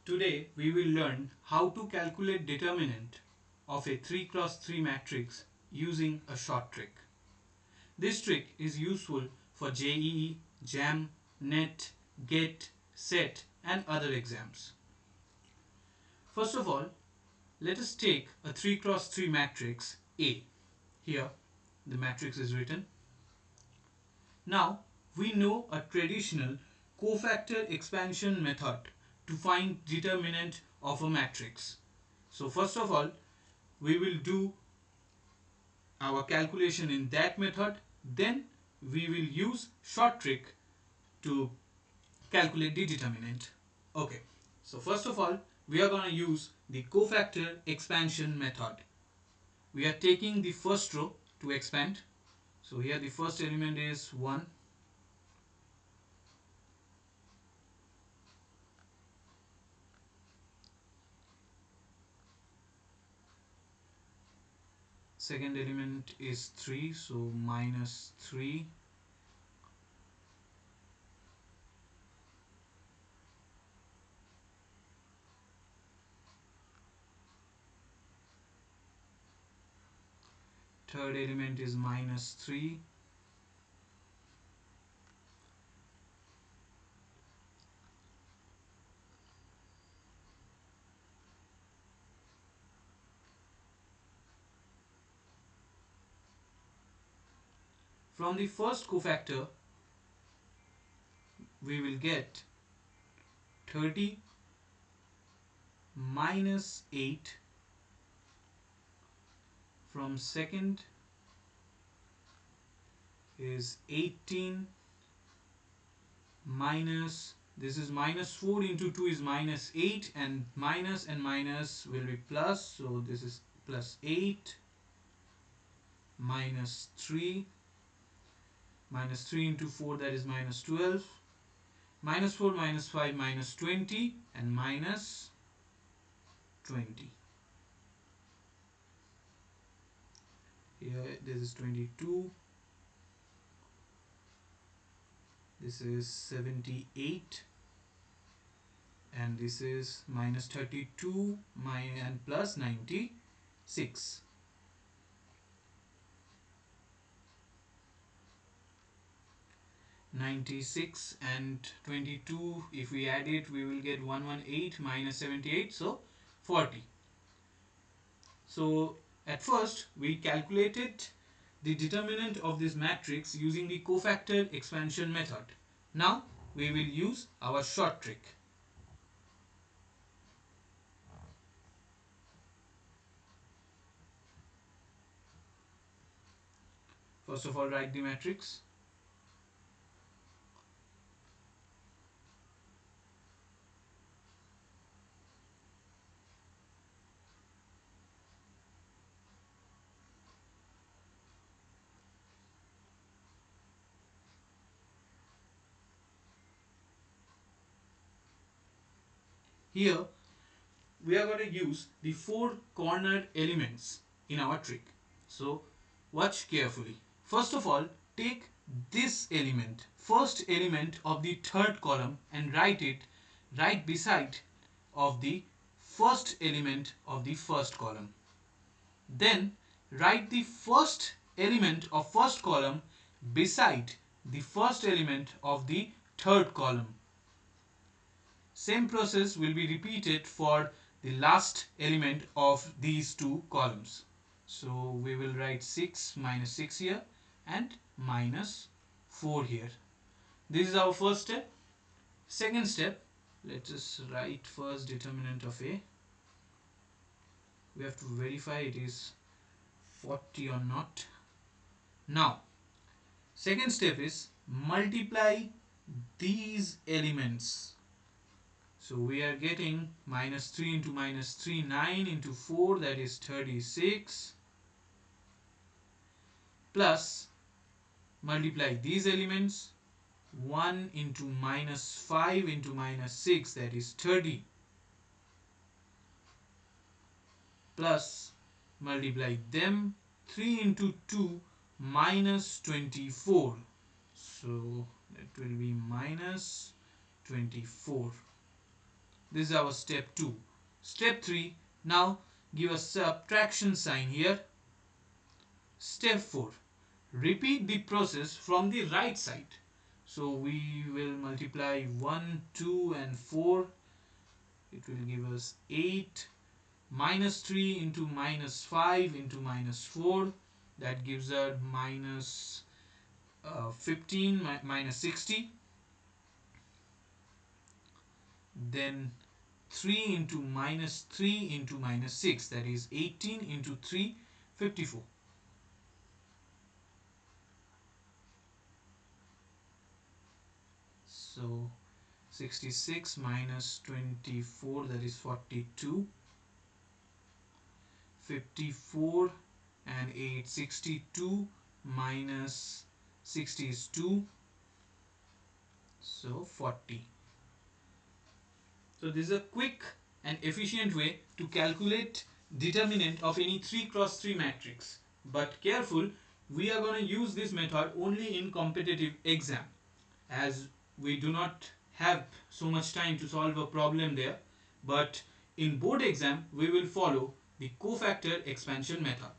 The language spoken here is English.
Today we will learn how to calculate determinant of a 3x3 matrix using a short trick. This trick is useful for JEE, JAM, NET, GET, SET and other exams. First of all, let us take a 3x3 matrix A. Here the matrix is written. Now we know a traditional cofactor expansion method to find determinant of a matrix. So first of all, we will do our calculation in that method, then we will use short trick to calculate the determinant. Okay, so first of all, we are going to use the cofactor expansion method. We are taking the first row to expand. So here the first element is 1. Second element is 3, so minus 3. Third element is minus 3. From the first cofactor, we will get 30 minus 8. From second is 18 minus, this is minus 4 into 2 is minus 8, and minus will be plus, so this is plus 8 minus 3. Minus 3 into 4, that is minus 12. Minus 4 minus 5 minus 20 and minus 20. Here this is 22. This is 78. And this is minus 32 and plus 96. And 22, if we add it, we will get 118 minus 78, so 40. So at first we calculated the determinant of this matrix using the cofactor expansion method. Now we will use our short trick. First of all, write the matrix. Here we are going to use the 4 cornered elements in our trick. So watch carefully. First of all, take this element, first element of the third column, and write it right beside of the first element of the first column. Then write the first element of first column beside the first element of the third column. Same process will be repeated for the last element of these two columns. So we will write 6 minus 6 here and minus 4 here. This is our first step. Second step, let us write first determinant of A. We have to verify it is 40 or not. Now, second step is multiply these elements. So we are getting minus 3 into minus 3, 9 into 4, that is 36, plus multiply these elements, 1 into minus 5 into minus 6, that is 30, plus multiply them, 3 into 2 minus 24, so that will be minus 24. This is our step 2. Step 3, now give a subtraction sign here. Step 4, repeat the process from the right side. So we will multiply 1, 2 and 4. It will give us 8. Minus 3 into minus 5 into minus 4. That gives us minus 15 minus 60. Then 3 into minus 3 into minus 6, that is 18 into 3, 54. So 66 minus 24, that is 42. 54 and 8, 62 minus 60 is 2, so 40. So this is a quick and efficient way to calculate determinant of any 3 cross 3 matrix. But careful, we are going to use this method only in competitive exam, as we do not have so much time to solve a problem there. But in board exam, we will follow the cofactor expansion method.